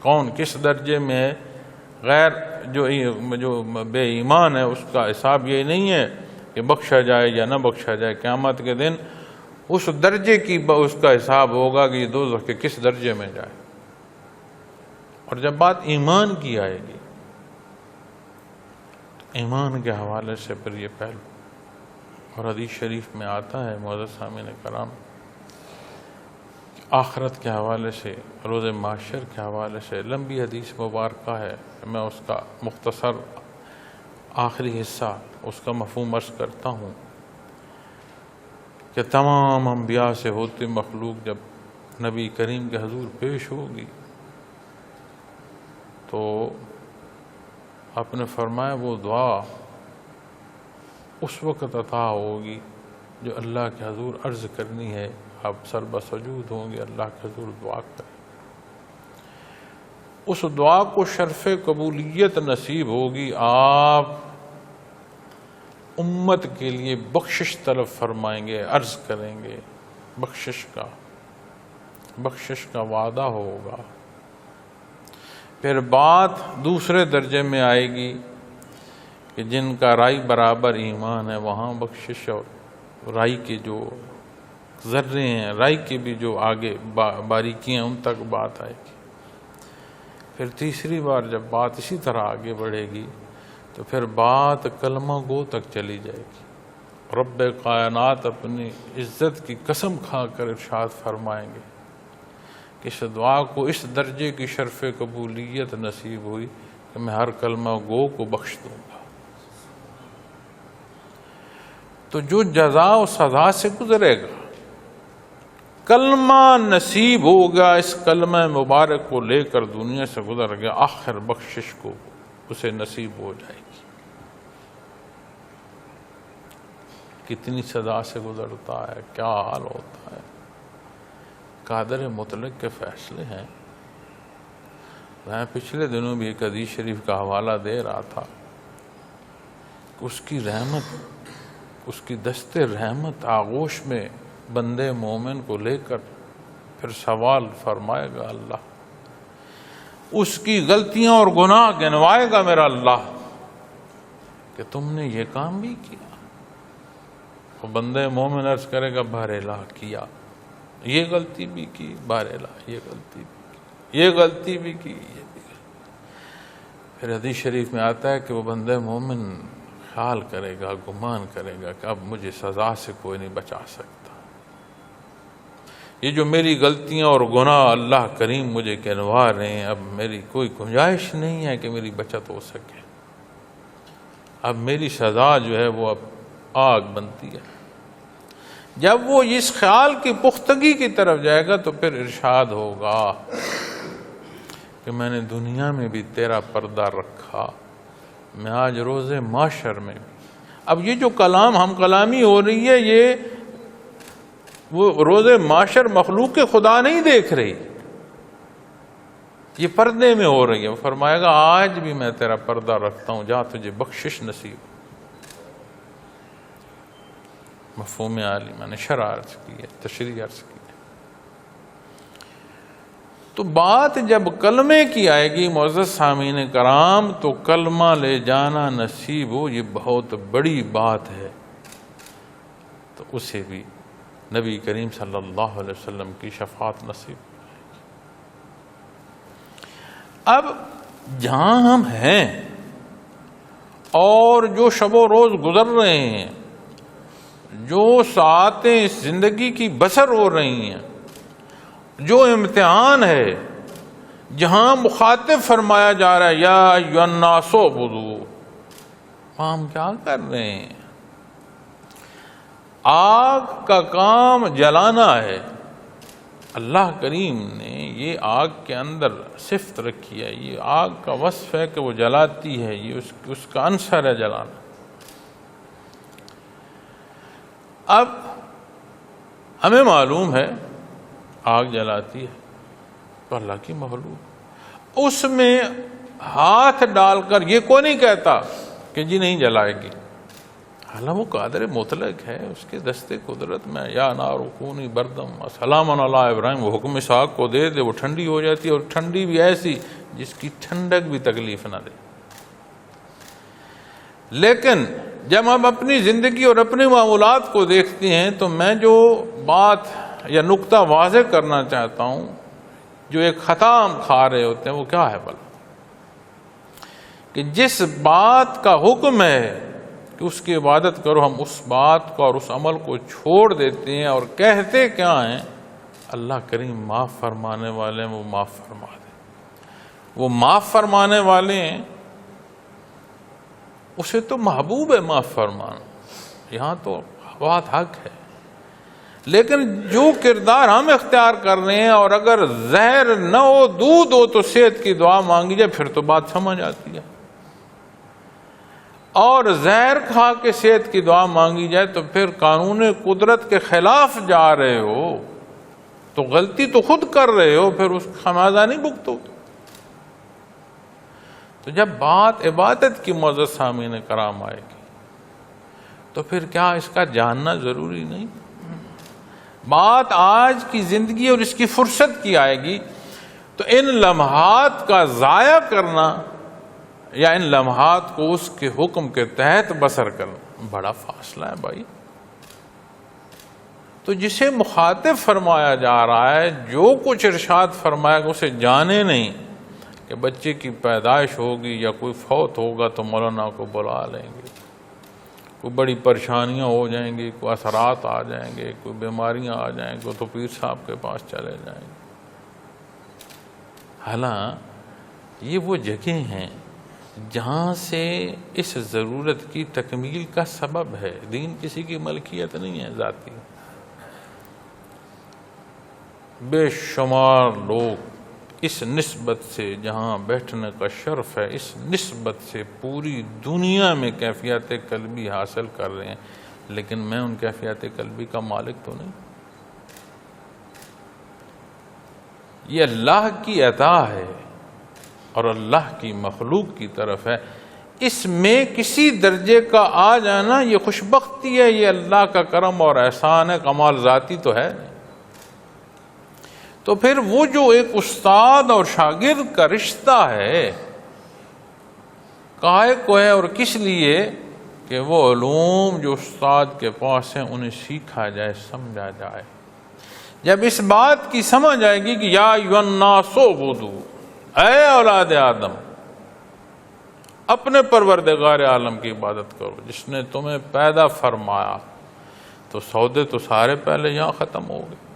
کون کس درجے میں ہے؟ غیر جو بے ایمان ہے اس کا حساب یہ نہیں ہے کہ بخشا جائے یا نہ بخشا جائے، قیامت کے دن اس درجے کی اس کا حساب ہوگا کہ یہ دوزخ کے کس درجے میں جائے۔ اور جب بات ایمان کی آئے گی، ایمان کے حوالے سے پھر یہ پہلو، اور حدیث شریف میں آتا ہے معزز سامعین کرام، آخرت کے حوالے سے، روز محشر کے حوالے سے لمبی حدیث مبارکہ ہے، میں اس کا مختصر آخری حصہ اس کا مفہوم عرض کرتا ہوں کہ تمام انبیاء سے ہوتی مخلوق جب نبی کریم کے حضور پیش ہوگی تو آپ نے فرمایا وہ دعا اس وقت عطا ہوگی جو اللہ کے حضور عرض کرنی ہے، آپ سر بسجود ہوں گے، اللہ کے حضور دعا کریں، اس دعا کو شرف قبولیت نصیب ہوگی، آپ امت کے لیے بخشش طلب فرمائیں گے، عرض کریں گے، بخشش کا وعدہ ہوگا۔ پھر بات دوسرے درجے میں آئے گی کہ جن کا رائی برابر ایمان ہے وہاں بخشش، اور رائی کے جو ذرے ہیں، رائی کے بھی جو آگے باریکیاں ان تک بات آئے گی۔ پھر تیسری بار جب بات اسی طرح آگے بڑھے گی تو پھر بات کلمہ گو تک چلی جائے گی۔ رب کائنات اپنی عزت کی قسم کھا کر ارشاد فرمائیں گے کہ اس دعا کو اس درجے کی شرف قبولیت نصیب ہوئی کہ میں ہر کلمہ گو کو بخش دوں گا۔ تو جو جزا و سزا سے گزرے گا، کلمہ نصیب ہوگا، اس کلمہ مبارک کو لے کر دنیا سے گزر گیا، آخر بخشش کو اسے نصیب ہو جائے گی۔ کتنی سزا سے گزرتا ہے، کیا حال ہوتا ہے، قادر مطلق کے فیصلے ہیں۔ میں پچھلے دنوں بھی ایک حدیث شریف کا حوالہ دے رہا تھا، اس کی رحمت، اس کی دست رحمت آغوش میں بندے مومن کو لے کر پھر سوال فرمائے گا اللہ، اس کی غلطیاں اور گناہ گنوائے گا میرا اللہ کہ تم نے یہ کام بھی کیا۔ وہ بندے مومن عرض کرے گا بہر الہ کیا، یہ غلطی بھی کی، بہر الہ یہ غلطی بھی کی، یہ غلطی بھی کی، یہ بھی کی۔ پھر حدیث شریف میں آتا ہے کہ وہ بندے مومن خیال کرے گا، گمان کرے گا کہ اب مجھے سزا سے کوئی نہیں بچا سکتا، یہ جو میری غلطیاں اور گناہ اللہ کریم مجھے گنوا رہے ہیں، اب میری کوئی گنجائش نہیں ہے کہ میری بچت ہو سکے، اب میری سزا جو ہے وہ اب آگ بنتی ہے۔ جب وہ اس خیال کی پختگی کی طرف جائے گا تو پھر ارشاد ہوگا کہ میں نے دنیا میں بھی تیرا پردہ رکھا، میں آج روز محشر میں بھی۔ اب یہ جو کلام ہم کلامی ہو رہی ہے، یہ وہ روز محشر مخلوق خدا نہیں دیکھ رہی، یہ پردے میں ہو رہی ہے۔ وہ فرمائے گا آج بھی میں تیرا پردہ رکھتا ہوں، جا تجھے بخشش نصیب۔ مفہوم عالی میں نے شرح عرض کی ہے، تشریح عرض کی ہے۔ تو بات جب کلمے کی آئے گی معزز سامعین کرام، تو کلمہ لے جانا نصیب ہو، یہ بہت بڑی بات ہے، تو اسے بھی نبی کریم صلی اللہ علیہ وسلم کی شفاعت نصیب ہو جائے گی۔ اب جہاں ہم ہیں اور جو شب و روز گزر رہے ہیں، جو ساعتیں زندگی کی بسر ہو رہی ہیں، جو امتحان ہے، جہاں مخاطب فرمایا جا رہا ہے یا ایھا الناس اعبدوا، ہم کیا کر رہے ہیں؟ آگ کا کام جلانا ہے. اللہ کریم نے یہ آگ کے اندر صفت رکھی ہے، یہ آگ کا وصف ہے کہ وہ جلاتی ہے، یہ اس کا عنصر ہے جلانا. اب ہمیں معلوم ہے آگ جلاتی ہے تو اللہ کی مخلوق، اس میں ہاتھ ڈال کر یہ کوئی نہیں کہتا کہ جی نہیں جلائے گی. حالانکہ وہ قادر مطلق ہے، اس کے دستے قدرت میں یا نار کونی بردم سلام علی ابراہیم، وہ حکم اس آگ کو دے دے وہ ٹھنڈی ہو جاتی ہے، اور ٹھنڈی بھی ایسی جس کی ٹھنڈک بھی تکلیف نہ دے. لیکن جب ہم اپنی زندگی اور اپنے معاملات کو دیکھتے ہیں تو میں جو بات یا نقطہ واضح کرنا چاہتا ہوں، جو ایک خطا ہم کھا رہے ہوتے ہیں وہ کیا ہے بھلا؟ کہ جس بات کا حکم ہے کہ اس کی عبادت کرو، ہم اس بات کو اور اس عمل کو چھوڑ دیتے ہیں اور کہتے کیا ہیں؟ اللہ کریم معاف فرمانے والے ہیں، وہ معاف فرما دیں. وہ معاف فرمانے والے ہیں، اسے تو محبوب ہے معاف فرمانا، یہاں تو بات حق ہے. لیکن جو کردار ہم اختیار کر رہے ہیں، اور اگر زہر نہ ہو دودھ ہو تو صحت کی دعا مانگی جائے پھر تو بات سمجھ آتی ہے، اور زہر کھا کے صحت کی دعا مانگی جائے تو پھر قانون قدرت کے خلاف جا رہے ہو تو غلطی تو خود کر رہے ہو، پھر اس کا خمیازہ نہیں بھگتو. تو جب بات عبادت کی معزز سامعین کرام آئے گی تو پھر کیا اس کا جاننا ضروری نہیں؟ بات آج کی زندگی اور اس کی فرصت کی آئے گی تو ان لمحات کا ضائع کرنا یا ان لمحات کو اس کے حکم کے تحت بسر کرنا بڑا فاصلہ ہے بھائی. تو جسے مخاطب فرمایا جا رہا ہے، جو کچھ ارشاد فرمایا گا اسے جانے نہیں کہ بچے کی پیدائش ہوگی یا کوئی فوت ہوگا تو مولانا کو بلا لیں گے، کوئی بڑی پریشانیاں ہو جائیں گی، کوئی اثرات آ جائیں گے، کوئی بیماریاں آ جائیں گے تو پیر صاحب کے پاس چلے جائیں گے. حالانکہ یہ وہ جگہ ہیں جہاں سے اس ضرورت کی تکمیل کا سبب ہے. دین کسی کی ملکیت نہیں ہے ذاتی. بے شمار لوگ اس نسبت سے جہاں بیٹھنے کا شرف ہے، اس نسبت سے پوری دنیا میں کیفیت قلبی حاصل کر رہے ہیں، لیکن میں ان کیفیت قلبی کا مالک تو نہیں. یہ اللہ کی عطا ہے اور اللہ کی مخلوق کی طرف ہے. اس میں کسی درجے کا آ جانا یہ خوشبختی ہے، یہ اللہ کا کرم اور احسان ہے، کمال ذاتی تو ہے. تو پھر وہ جو ایک استاد اور شاگرد کا رشتہ ہے، کاہے کو ہے اور کس لیے؟ کہ وہ علوم جو استاد کے پاس ہیں انہیں سیکھا جائے، سمجھا جائے. جب اس بات کی سمجھ آئے گی کہ یا ایھا الناس اعبدوا، اے اولاد آدم اپنے پروردگار عالم کی عبادت کرو جس نے تمہیں پیدا فرمایا، تو سودے تو سارے پہلے یہاں ختم ہو گئے.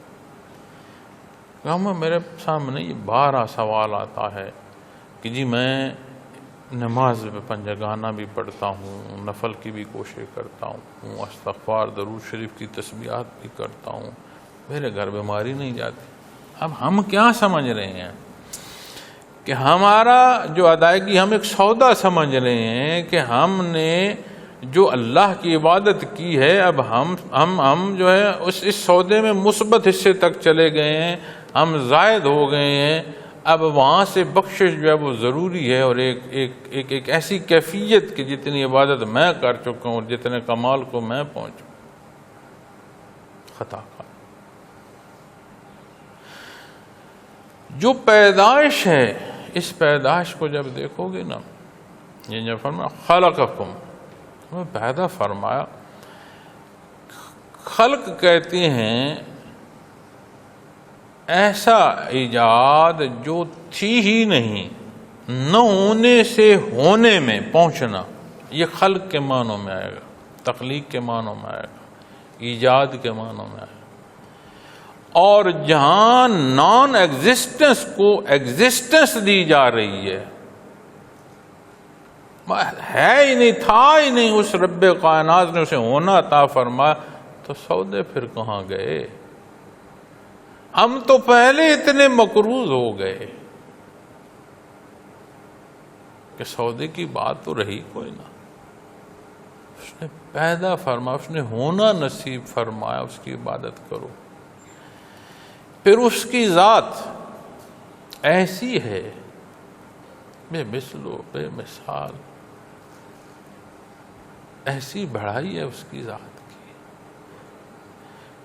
میرے سامنے یہ 12 سوال آتا ہے کہ جی میں نماز میں پنجگانہ بھی پڑھتا ہوں، نفل کی بھی کوشش کرتا ہوں، استغفار درود شریف کی تسبیحات بھی کرتا ہوں، میرے گھر بیماری نہیں جاتی. اب ہم کیا سمجھ رہے ہیں کہ ہمارا جو ادائیگی، ہم ایک سودا سمجھ رہے ہیں کہ ہم نے جو اللہ کی عبادت کی ہے، اب ہم جو ہے اس سودے میں مثبت حصے تک چلے گئے ہیں، ہم زائد ہو گئے ہیں. اب وہاں سے بخشش جو ہے وہ ضروری ہے، اور ایک ایسی کیفیت کہ جتنی عبادت میں کر چکا ہوں اور جتنے کمال کو میں پہنچوں. خطا کار جو پیدائش ہے، اس پیدائش کو جب دیکھو گے نا، یہ جب فرمایا خلقکم، ہمیں پیدا فرمایا. خلق کہتے ہیں ایسا ایجاد جو تھی ہی نہیں، نہ ہونے سے ہونے میں پہنچنا، یہ خلق کے معنوں میں آئے گا، تخلیق کے معنوں میں آئے گا، ایجاد کے معنوں میں آئے گا. اور جہاں نان ایگزسٹنس کو ایگزسٹنس دی جا رہی ہے ہی نہیں، تھا ہی نہیں، اس رب کائنات نے اسے ہونا عطا فرمایا، تو سودے پھر کہاں گئے؟ ہم تو پہلے اتنے مقروض ہو گئے کہ سودے کی بات تو رہی کوئی نہ۔ اس نے پیدا فرمایا، اس نے ہونا نصیب فرمایا، اس کی عبادت کرو۔ پھر اس کی ذات ایسی ہے بے مثل و بے مثال، ایسی بڑائی ہے اس کی ذات کی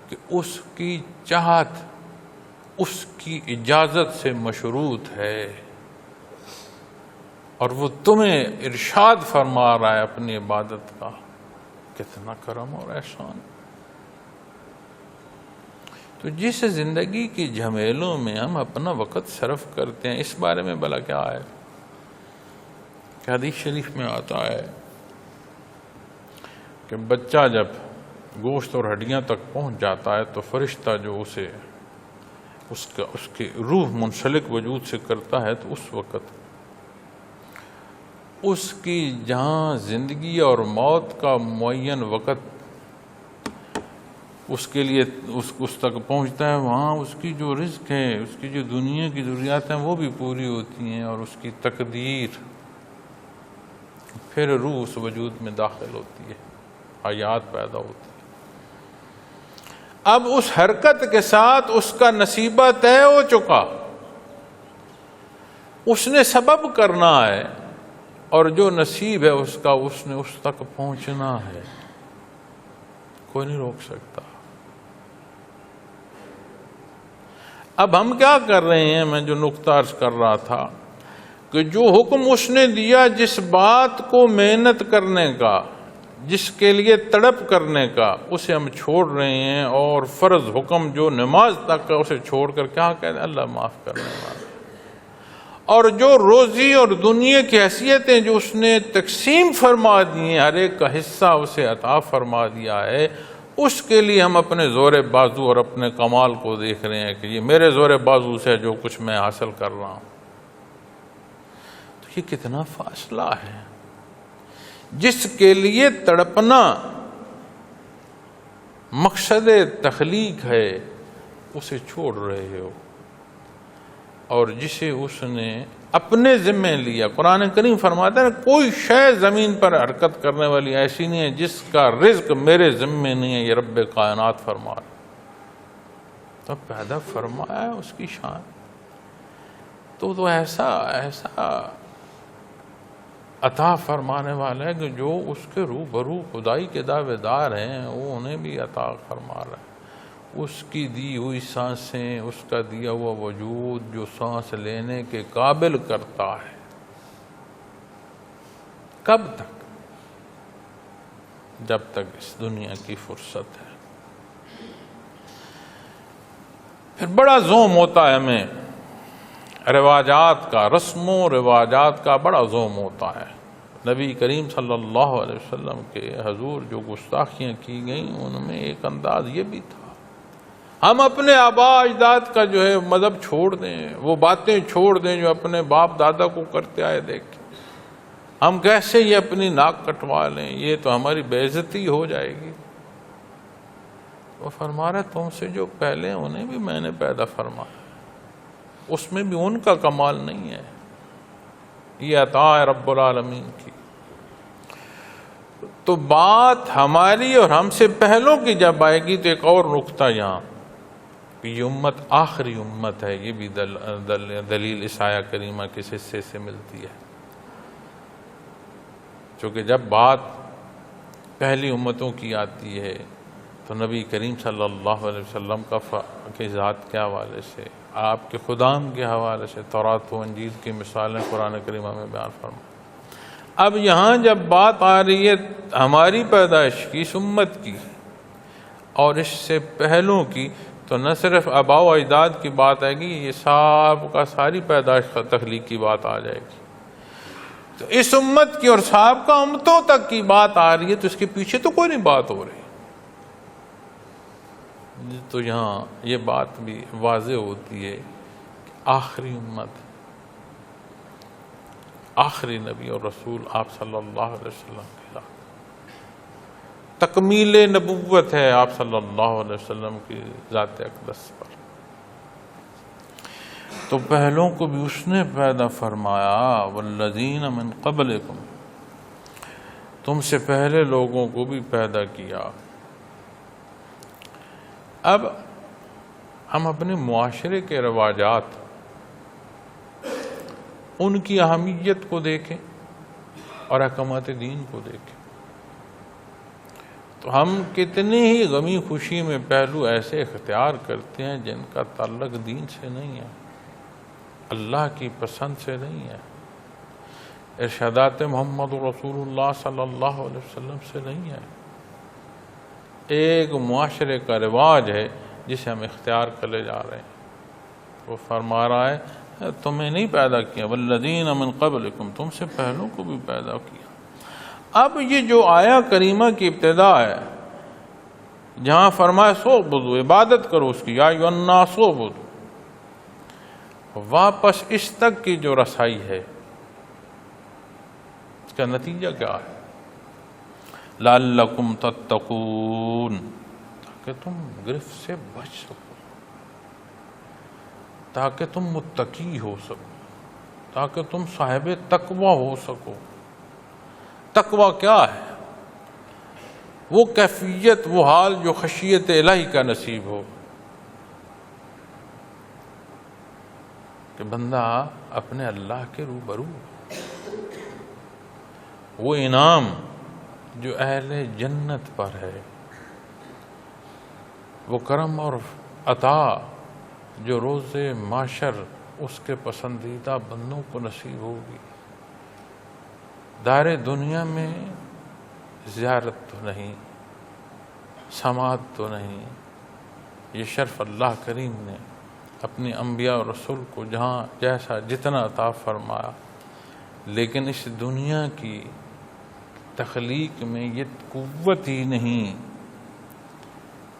کہ اس کی چاہت اس کی اجازت سے مشروط ہے، اور وہ تمہیں ارشاد فرما رہا ہے اپنی عبادت کا۔ کتنا کرم اور احسان۔ تو جس زندگی کی جھمیلوں میں ہم اپنا وقت صرف کرتے ہیں، اس بارے میں بھلا کیا ہے؟ کہ حدیث شریف میں آتا ہے کہ بچہ جب گوشت اور ہڈیاں تک پہنچ جاتا ہے تو فرشتہ جو اسے اس کی روح منسلک وجود سے کرتا ہے، تو اس وقت اس کی جہاں زندگی اور موت کا معین وقت اس کے لیے اس تک پہنچتا ہے، وہاں اس کی جو رزق ہے، اس کی جو دنیا کی ضروریات ہیں وہ بھی پوری ہوتی ہیں، اور اس کی تقدیر، پھر روح اس وجود میں داخل ہوتی ہے، حیات پیدا ہوتی ہے۔ اب اس حرکت کے ساتھ اس کا نصیبہ طے ہو چکا، اس نے سبب کرنا ہے، اور جو نصیب ہے اس کا اس نے اس تک پہنچنا ہے، کوئی نہیں روک سکتا۔ اب ہم کیا کر رہے ہیں؟ میں جو نقطہ عرض کر رہا تھا کہ جو حکم اس نے دیا، جس بات کو محنت کرنے کا، جس کے لیے تڑپ کرنے کا، اسے ہم چھوڑ رہے ہیں، اور فرض حکم جو نماز تک کا اسے چھوڑ کر کیا کہتے ہیں؟ اللہ معاف کرنے والا۔ اور جو روزی اور دنیا کی حیثیتیں جو اس نے تقسیم فرما دی ہیں، ہر ایک کا حصہ اسے عطا فرما دیا ہے، اس کے لیے ہم اپنے زور بازو اور اپنے کمال کو دیکھ رہے ہیں کہ یہ میرے زور بازو سے جو کچھ میں حاصل کر رہا ہوں۔ تو یہ کتنا فاصلہ ہے۔ جس کے لیے تڑپنا مقصد تخلیق ہے، اسے چھوڑ رہے ہو، اور جسے اس نے اپنے ذمہ لیا۔ قرآن کریم فرماتا ہے کوئی شے زمین پر حرکت کرنے والی ایسی نہیں ہے جس کا رزق میرے ذمہ نہیں ہے، یہ رب کائنات فرما رہا۔ تو پیدا فرمایا ہے اس کی شان، تو ایسا عطا فرمانے والا ہے کہ جو اس کے روبرو خدائی کے دعوے دار ہیں وہ انہیں بھی عطا فرما رہا ہے۔ اس کی دی ہوئی سانسیں، اس کا دیا ہوا وجود جو سانس لینے کے قابل کرتا ہے، کب تک؟ جب تک اس دنیا کی فرصت ہے۔ پھر بڑا زوم ہوتا ہے ہمیں رواجات کا، رسم و رواجات کا بڑا زوم ہوتا ہے۔ نبی کریم صلی اللہ علیہ وسلم کے حضور جو گستاخیاں کی گئیں ان میں ایک انداز یہ بھی تھا، ہم اپنے آباء اجداد کا جو ہے مذہب چھوڑ دیں، وہ باتیں چھوڑ دیں جو اپنے باپ دادا کو کرتے آئے دیکھیں، ہم کیسے یہ اپنی ناک کٹوا لیں، یہ تو ہماری بے عزتی ہو جائے گی۔ وہ فرما رہا تم سے جو پہلے ہیں انہیں بھی میں نے پیدا فرمایا، اس میں بھی ان کا کمال نہیں ہے، یہ عطا ہے رب العالمین کی۔ تو بات ہماری اور ہم سے پہلوں کی جب آئے گی تو ایک اور نقطہ یہاں، یہ امت آخری امت ہے، یہ بھی دلیل اس آیہ کریمہ کے حصے سے ملتی ہے۔ چونکہ جب بات پہلی امتوں کی آتی ہے تو نبی کریم صلی اللہ علیہ وسلم کی ذات کے حوالے سے، آپ کے خدام کے حوالے سے تورات و انجیل کی مثالیں قرآن کریمہ میں بیان فرما۔ اب یہاں جب بات آ رہی ہے ہماری پیدائش کی، اس امت کی اور اس سے پہلوں کی، تو نہ صرف آباء و اجداد کی بات آئے گی، یہ سب کا ساری پیدائش کا تخلیق کی بات آ جائے گی۔ تو اس امت کی اور سابقہ امتوں تک کی بات آ رہی ہے، تو اس کے پیچھے تو کوئی نہیں بات ہو رہی۔ تو یہاں یہ بات بھی واضح ہوتی ہے کہ آخری امت، آخری نبی اور رسول آپ صلی اللہ علیہ وسلم کے تکمیل نبوت ہے آپ صلی اللہ علیہ وسلم کی ذات اقدس پر۔ تو پہلوں کو بھی اس نے پیدا فرمایا، والذین من قبلکم، تم سے پہلے لوگوں کو بھی پیدا کیا۔ اب ہم اپنے معاشرے کے رواجات، ان کی اہمیت کو دیکھیں اور احکامات دین کو دیکھیں تو ہم کتنی ہی غمی خوشی میں پہلو ایسے اختیار کرتے ہیں جن کا تعلق دین سے نہیں ہے، اللہ کی پسند سے نہیں ہے، ارشادات محمد رسول اللہ صلی اللہ علیہ وسلم سے نہیں ہے، ایک معاشرے کا رواج ہے جسے ہم اختیار کرے جا رہے ہیں۔ وہ فرما رہا ہے تمہیں نہیں پیدا کیا، والذین من قبلکم، تم سے پہلوں کو بھی پیدا کیا۔ اب یہ جو آیا کریمہ کی ابتدا ہے جہاں فرمایا سو بدو، عبادت کرو اس کی، یا ایھا الناس اعبدوا، واپس اس تک کی جو رسائی ہے اس کا نتیجہ کیا ہے؟ لعلکم تتقون، تاکہ تم گرفت سے بچ سکو، تاکہ تم متقی ہو سکو، تاکہ تم صاحب تقوی ہو سکو۔ تقوی کیا ہے؟ وہ کیفیت، وہ حال جو خشیت الہی کا نصیب ہو، کہ بندہ اپنے اللہ کے روبرو، وہ انعام جو اہل جنت پر ہے، وہ کرم اور عطا جو روز محشر اس کے پسندیدہ بندوں کو نصیب ہوگی۔ دار دنیا میں زیارت تو نہیں، سماعت تو نہیں، یہ شرف اللہ کریم نے اپنے انبیاء اور رسول کو جہاں جیسا جتنا عطا فرمایا، لیکن اس دنیا کی تخلیق میں یہ قوت ہی نہیں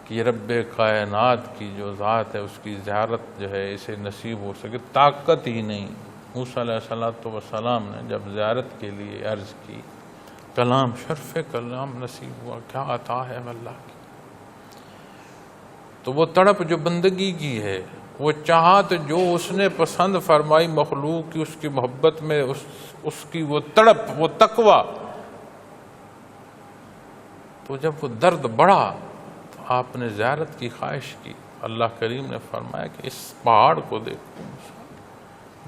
کہ یہ رب کائنات کی جو ذات ہے اس کی زیارت جو ہے اسے نصیب ہو سکے، طاقت ہی نہیں۔ موسیٰ علیہ السلام نے جب زیارت کے لیے عرض کی، کلام، شرف کلام نصیب ہوا، کیا عطا ہے اللہ کی۔ تو وہ تڑپ جو بندگی کی ہے، وہ چاہت جو اس نے پسند فرمائی مخلوق کی، اس کی محبت میں اس کی وہ تڑپ، وہ تقوی، تو جب وہ درد بڑھا تو آپ نے زیارت کی خواہش کی۔ اللہ کریم نے فرمایا کہ اس پہاڑ کو دیکھو،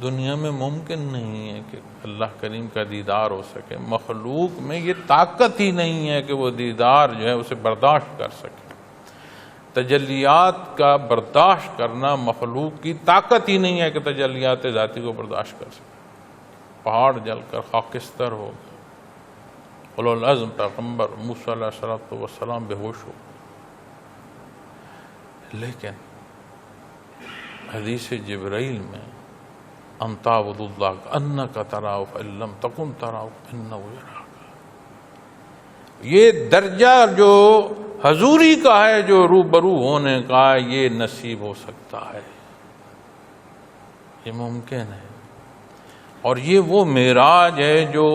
دنیا میں ممکن نہیں ہے کہ اللہ کریم کا دیدار ہو سکے، مخلوق میں یہ طاقت ہی نہیں ہے کہ وہ دیدار جو ہے اسے برداشت کر سکے۔ تجلیات کا برداشت کرنا مخلوق کی طاقت ہی نہیں ہے کہ تجلیات ذاتی کو برداشت کر سکے۔ پہاڑ جل کر خاکستر ہو گیا، اولو العزم پیغمبر موسیٰ علیہ السلام بے ہوش ہو۔ لیکن حدیث جبرائیل میں ان تعبد اللہ کأنک تراہ فإن لم تکن تراہ فإنہ یراک، یہ درجہ جو حضوری کا ہے، جو روبرو ہونے کا، یہ نصیب ہو سکتا ہے، یہ ممکن ہے۔ اور یہ وہ معراج ہے جو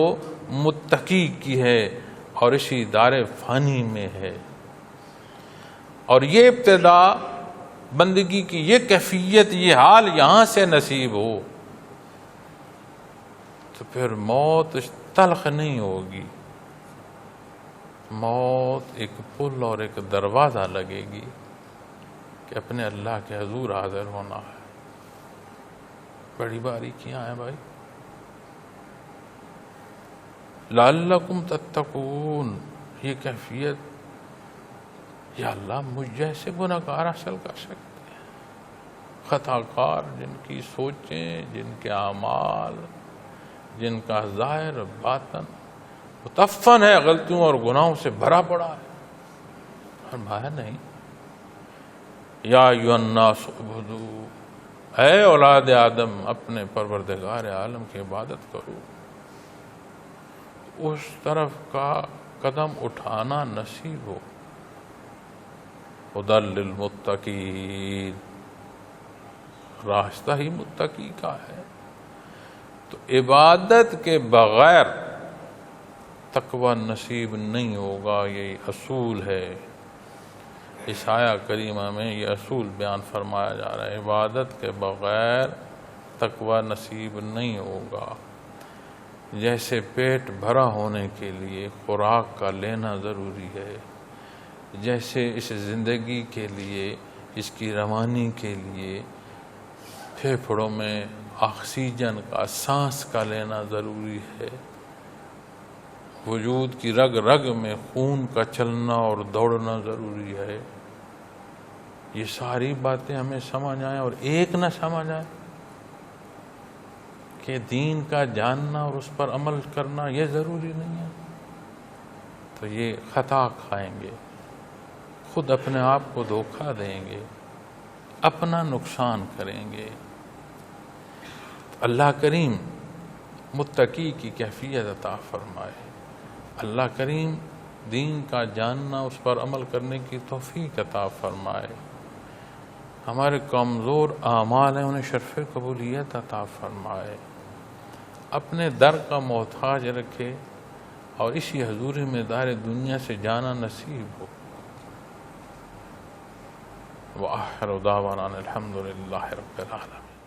متقی کی ہے اور اسی دار فانی میں ہے۔ اور یہ ابتدا بندگی کی، یہ کیفیت، یہ حال یہاں سے نصیب ہو تو پھر موت تلخ نہیں ہوگی، موت ایک پل اور ایک دروازہ لگے گی کہ اپنے اللہ کے حضور حاضر ہونا ہے۔ بڑی باریکیاں ہیں بھائی۔ لعلکم تتقون، یہ کیفیت یا اللہ مجھ جیسے گناہگار حاصل کر سکتے ہیں، خطا کار، جن کی سوچیں، جن کے اعمال، جن کا ظاہر باطن متفن ہے غلطیوں اور گناہوں سے بھرا پڑا ہے۔ فرمایا نہیں، یا ایھا الناس اعبدوا، اے اولاد آدم اپنے پروردگار عالم کی عبادت کرو، اس طرف کا قدم اٹھانا نصیب ہو۔ ھدی للمتقین، راستہ ہی متقی کا ہے۔ تو عبادت کے بغیر تقوی نصیب نہیں ہوگا، یہ اصول ہے۔ اس آیہ کریمہ میں یہ اصول بیان فرمایا جا رہا ہے، عبادت کے بغیر تقوی نصیب نہیں ہوگا۔ جیسے پیٹ بھرا ہونے کے لیے خوراک کا لینا ضروری ہے، جیسے اس زندگی کے لیے، اس کی روانی کے لیے پھیپھڑوں میں آکسیجن کا، سانس کا لینا ضروری ہے، وجود کی رگ رگ میں خون کا چلنا اور دوڑنا ضروری ہے۔ یہ ساری باتیں ہمیں سمجھ آئیں اور ایک نہ سمجھ آئے کہ دین کا جاننا اور اس پر عمل کرنا یہ ضروری نہیں ہے، تو یہ خطا کھائیں گے، خود اپنے آپ کو دھوکہ دیں گے، اپنا نقصان کریں گے۔ اللہ کریم متقی کی کیفیت عطا فرمائے، اللہ کریم دین کا جاننا، اس پر عمل کرنے کی توفیق عطا فرمائے۔ ہمارے کمزور اعمال ہیں، انہیں شرف قبولیت عطا فرمائے، اپنے در کا محتاج رکھے اور اسی حضوری میں دار دنیا سے جانا نصیب ہو۔ وآخر دعوانا الحمد للہ رب العالمین۔